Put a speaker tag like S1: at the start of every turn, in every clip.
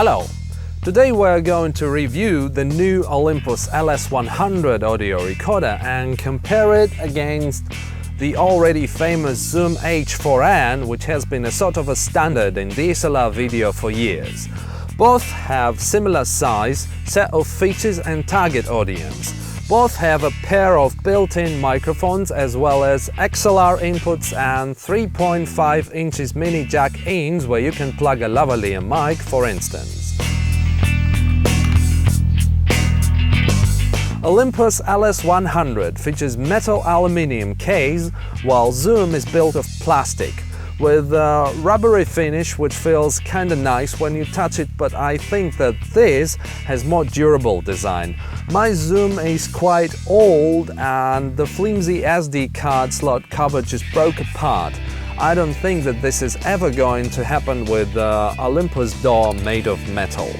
S1: Hello! Today we're going to review the new Olympus LS-100 audio recorder and compare it against the already famous Zoom H4N, which has been a sort of a standard in DSLR video for years. Both have similar size, set of features and target audience. Both have a pair of built-in microphones as well as XLR inputs and 3.5 inches mini jack-ins where you can plug a lavalier mic, for instance. Olympus LS-100 features metal aluminium case, while Zoom is built of plastic, with a rubbery finish which feels kinda nice when you touch it, but I think that this has more durable design. My Zoom is quite old and the flimsy SD card slot cover just broke apart. I don't think that this is ever going to happen with the Olympus DAW made of metal.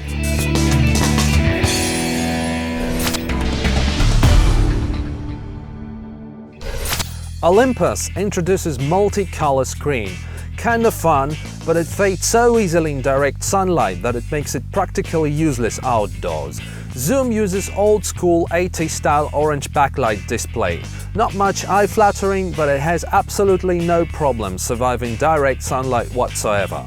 S1: Olympus introduces multi-color screen. Kinda fun, but it fades so easily in direct sunlight that it makes it practically useless outdoors. Zoom uses old-school 80s style orange backlight display. Not much eye-flattering, but it has absolutely no problem surviving direct sunlight whatsoever.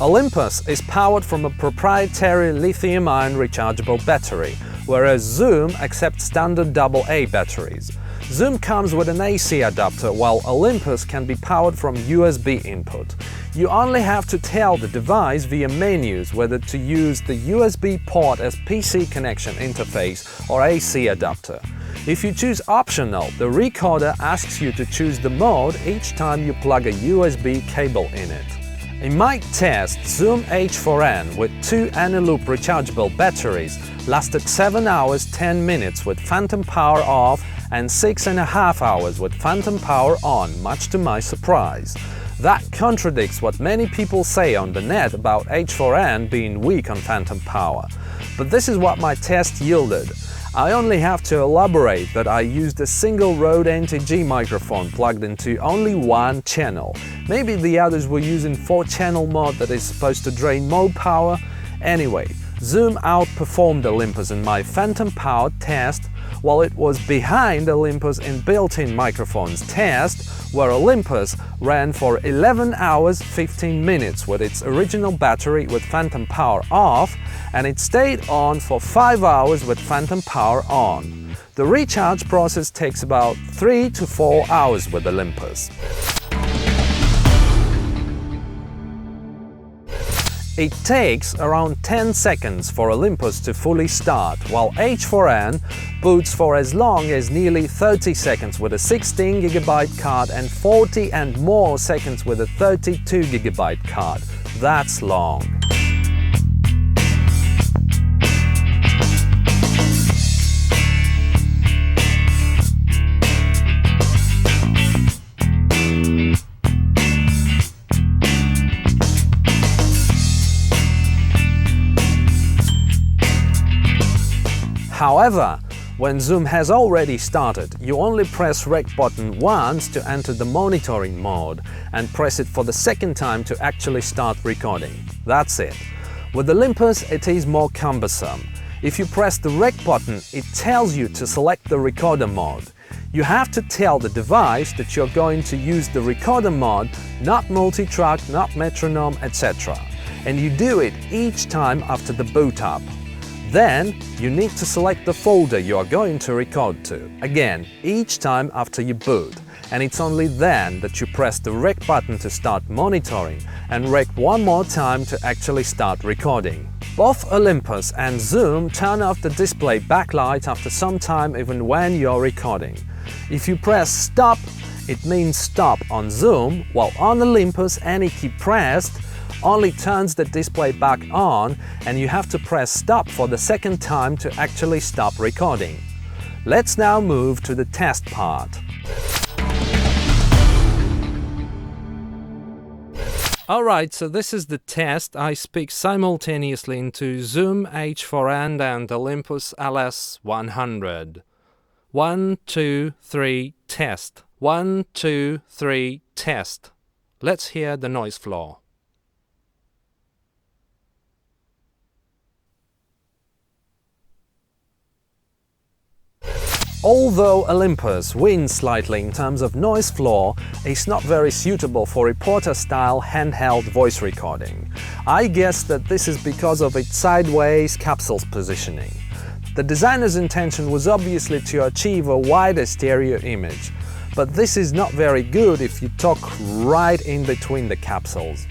S1: Olympus is powered from a proprietary lithium-ion rechargeable battery, whereas Zoom accepts standard AA batteries. Zoom comes with an AC adapter, while Olympus can be powered from USB input. You only have to tell the device via menus whether to use the USB port as PC connection interface or AC adapter. If you choose optional, the recorder asks you to choose the mode each time you plug a USB cable in it. In my test, Zoom H4N with two Eneloop rechargeable batteries lasted 7 hours 10 minutes with phantom power off and 6.5 hours with phantom power on, much to my surprise. That contradicts what many people say on the net about H4N being weak on phantom power. But this is what my test yielded. I only have to elaborate that I used a single Rode NTG microphone plugged into only one channel. Maybe the others were using 4-channel mode that is supposed to drain more power. Anyway, Zoom outperformed Olympus in my phantom power test, while it was behind Olympus in built-in microphones test, where Olympus ran for 11 hours 15 minutes with its original battery with phantom power off, and it stayed on for 5 hours with phantom power on. The recharge process takes about 3 to 4 hours with Olympus. It takes around 10 seconds for Olympus to fully start, while H4N boots for as long as nearly 30 seconds with a 16GB card and 40 and more seconds with a 32GB card. That's long. However, when Zoom has already started, you only press Rec button once to enter the monitoring mode and press it for the second time to actually start recording. That's it. With Olympus, it is more cumbersome. If you press the Rec button, it tells you to select the recorder mode. You have to tell the device that you're going to use the recorder mode, not multi-track, not metronome, etc. And you do it each time after the boot up. Then, you need to select the folder you are going to record to, again, each time after you boot, and it's only then that you press the Rec button to start monitoring and Rec one more time to actually start recording. Both Olympus and Zoom turn off the display backlight after some time even when you're recording. If you press Stop, it means stop on Zoom, while on Olympus any key pressed only turns the display back on, and you have to press stop for the second time to actually stop recording. Let's now move to the test part. Alright, so this is the test. I speak simultaneously into Zoom H4N and Olympus LS-100. 1, 2, 3, test. 1, 2, 3, test. Let's hear the noise floor. Although Olympus wins slightly in terms of noise floor, it's not very suitable for reporter-style handheld voice recording. I guess that this is because of its sideways capsule's positioning. The designer's intention was obviously to achieve a wider stereo image, but this is not very good if you talk right in between the capsules.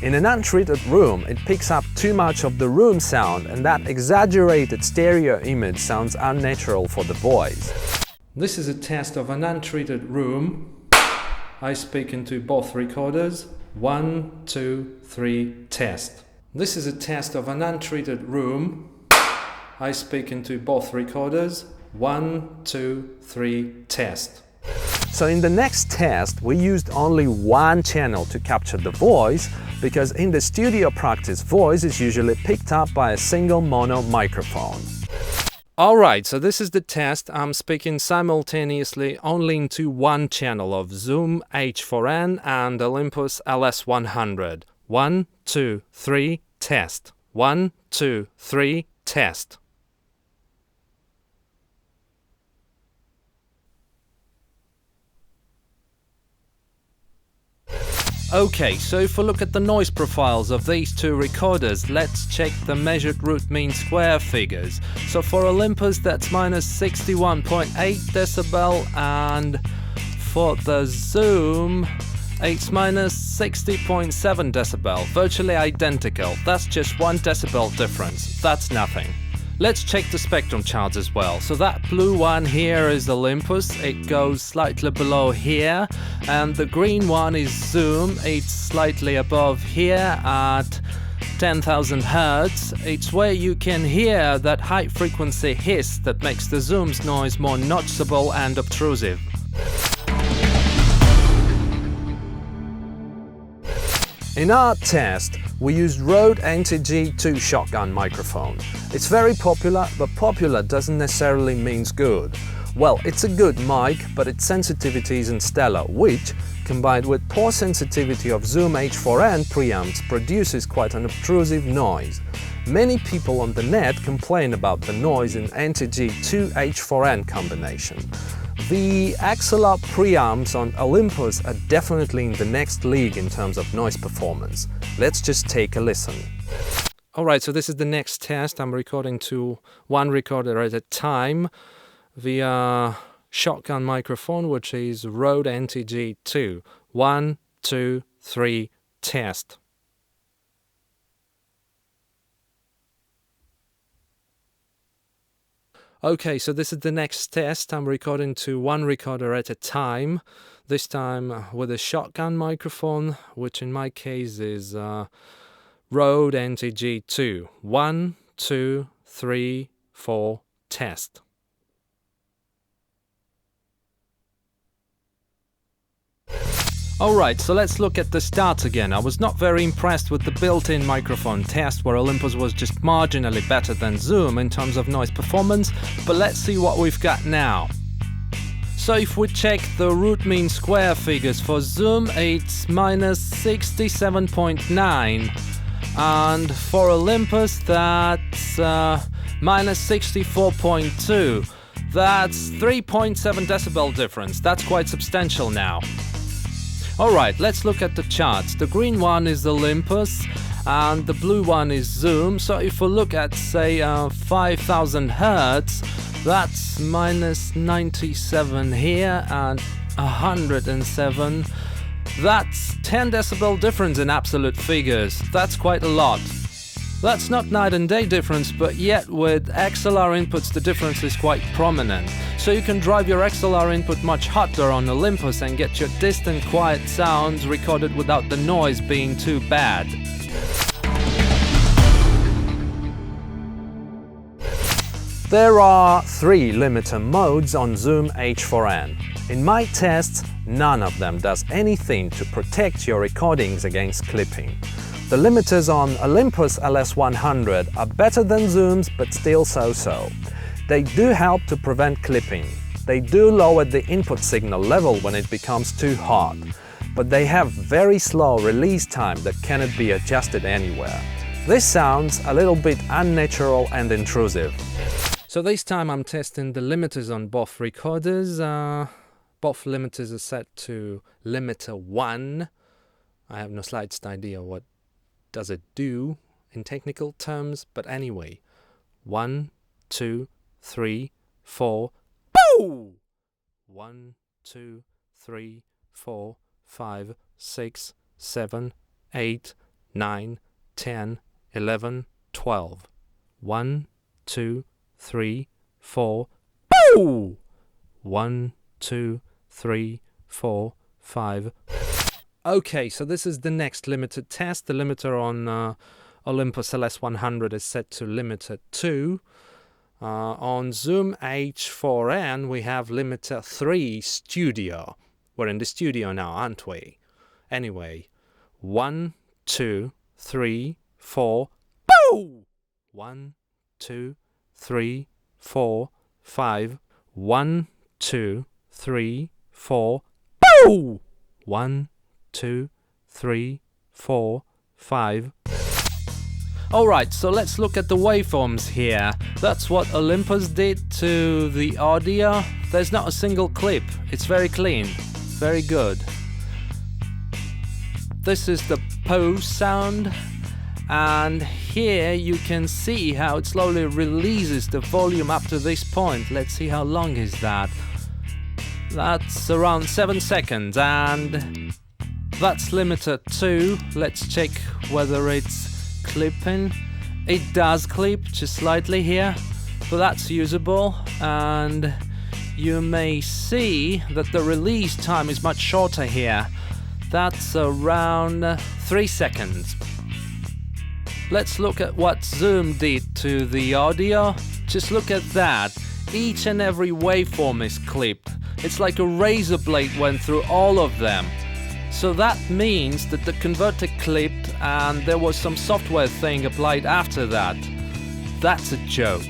S1: In an untreated room, it picks up too much of the room sound, and that exaggerated stereo image sounds unnatural for the voice. This is a test of an untreated room. I speak into both recorders. 1, 2, 3, test. This is a test of an untreated room. I speak into both recorders. 1, 2, 3, test. So in the next test, we used only one channel to capture the voice, because in the studio practice, voice is usually picked up by a single mono microphone. Alright, so this is the test. I'm speaking simultaneously only into one channel of Zoom H4N and Olympus LS-100. 1, 2, 3, test. 1, 2, 3, test. Okay, so if we look at the noise profiles of these two recorders, let's check the measured root mean square figures. So for Olympus, that's minus 61.8 decibel, and for the Zoom, it's minus 60.7 decibel, virtually identical. That's just 1 decibel difference. That's nothing. Let's check the spectrum charts as well. So that blue one here is Olympus, it goes slightly below here, and the green one is Zoom, it's slightly above here at 10,000 Hz. It's where you can hear that high frequency hiss that makes the Zoom's noise more noticeable and obtrusive. In our test, we used Rode NTG2 shotgun microphone. It's very popular, but popular doesn't necessarily mean good. Well, it's a good mic, but its sensitivity isn't stellar, which, combined with poor sensitivity of Zoom H4N preamps, produces quite an obtrusive noise. Many people on the net complain about the noise in NTG2 H4N combination. The XLR preamps on Olympus are definitely in the next league in terms of noise performance. Let's just take a listen. Alright, so this is the next test. I'm recording to one recorder at a time via shotgun microphone, which is Rode NTG2. 1, 2, 3, test. Okay, so this is the next test. I'm recording to one recorder at a time, this time with a shotgun microphone, which in my case is Rode NTG2. 1, 2, 3, 4, test. Alright, so let's look at the stats again. I was not very impressed with the built-in microphone test, where Olympus was just marginally better than Zoom in terms of noise performance, but let's see what we've got now. So if we check the root mean square figures for Zoom, it's minus 67.9, and for Olympus that's minus 64.2. That's 3.7 decibel difference. That's quite substantial now. Alright, let's look at the charts. The green one is Olympus and the blue one is Zoom. So if we look at, say, 5000 Hz, that's minus 97 here and 107. That's 10 decibel difference in absolute figures. That's quite a lot. That's not night and day difference, but yet with XLR inputs the difference is quite prominent. So you can drive your XLR input much hotter on Olympus and get your distant quiet sounds recorded without the noise being too bad. There are 3 limiter modes on Zoom H4N. In my tests, none of them does anything to protect your recordings against clipping. The limiters on Olympus LS-100 are better than Zoom's, but still so-so. They do help to prevent clipping. They do lower the input signal level when it becomes too hot, but they have very slow release time that cannot be adjusted anywhere. This sounds a little bit unnatural and intrusive. So this time I'm testing the limiters on both recorders. Both limiters are set to limiter 1. I have no slightest idea what does it do in technical terms, but anyway. 1, 2, 3, 4, boo! 1, 2, 3, 4, 5, 6, 7, 8, 9, 10, 11, 12. 1, 2, 3, 4, boo! 1, 2, 3, 4, 5. Okay, so this is the next limiter test. The limiter on Olympus LS-100 is set to limiter 2. On Zoom H4N we have limiter 3 studio. We're in the studio now, aren't we? Anyway, 1, 2, 3, 4, boo! 1, 2, 3, 4, 5. 1, 2, 3, 4, boo! 1, 2, 3, 4, 5. Alright, so let's look at the waveforms here. That's what Olympus did to the audio. There's not a single clip. It's very clean. Very good. This is the pause sound. And here you can see how it slowly releases the volume up to this point. Let's see how long is that. That's around 7 seconds, and that's limiter 2. Let's check whether it's clipping. It does clip just slightly here, but that's usable, and you may see that the release time is much shorter here. That's around 3 seconds. Let's look at what Zoom did to the audio. Just look at that. Each and every waveform is clipped. It's like a razor blade went through all of them. So that means that the converter clipped and there was some software thing applied after that. That's a joke.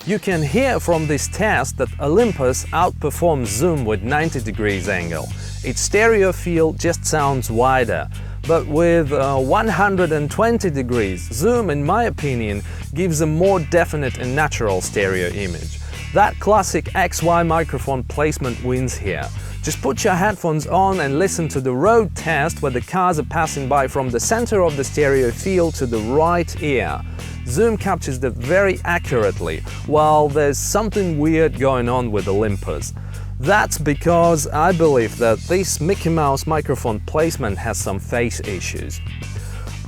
S1: You can hear from this test that Olympus outperforms Zoom with 90 degrees angle. Its stereo field just sounds wider, but with 120 degrees, Zoom, in my opinion, gives a more definite and natural stereo image. That classic XY microphone placement wins here. Just put your headphones on and listen to the road test where the cars are passing by from the center of the stereo field to the right ear. Zoom captures that very accurately, while there's something weird going on with Olympus. That's because I believe that this Mickey Mouse microphone placement has some phase issues.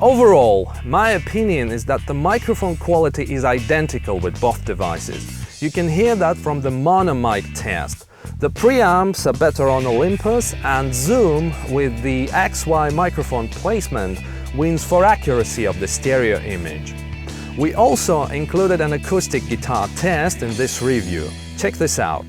S1: Overall, my opinion is that the microphone quality is identical with both devices. You can hear that from the mono mic test. The preamps are better on Olympus, and Zoom, with the XY microphone placement, wins for accuracy of the stereo image. We also included an acoustic guitar test in this review. Check this out.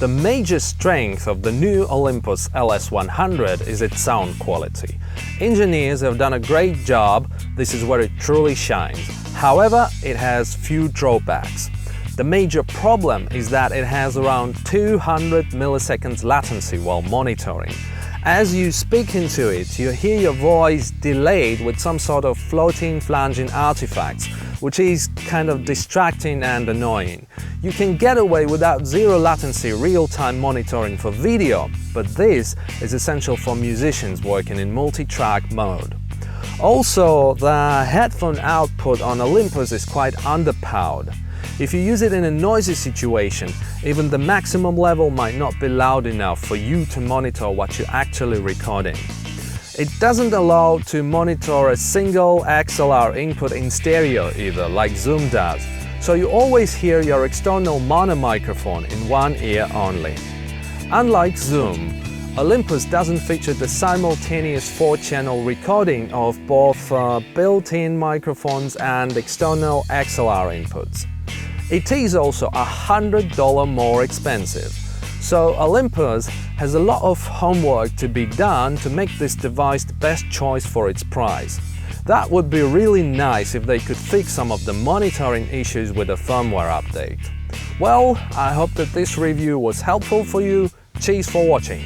S1: The major strength of the new Olympus LS-100 is its sound quality. Engineers have done a great job, this is where it truly shines. However, it has few drawbacks. The major problem is that it has around 200 milliseconds latency while monitoring. As you speak into it, you hear your voice delayed with some sort of floating, flanging artifacts, which is kind of distracting and annoying. You can get away without zero latency real-time monitoring for video, but this is essential for musicians working in multi-track mode. Also, the headphone output on Olympus is quite underpowered. If you use it in a noisy situation, even the maximum level might not be loud enough for you to monitor what you're actually recording. It doesn't allow to monitor a single XLR input in stereo either, like Zoom does, so you always hear your external mono microphone in one ear only. Unlike Zoom, Olympus doesn't feature the simultaneous 4-channel recording of both built-in microphones and external XLR inputs. It is also $100 more expensive, so Olympus has a lot of homework to be done to make this device the best choice for its price. That would be really nice if they could fix some of the monitoring issues with a firmware update. Well, I hope that this review was helpful for you. Cheers for watching!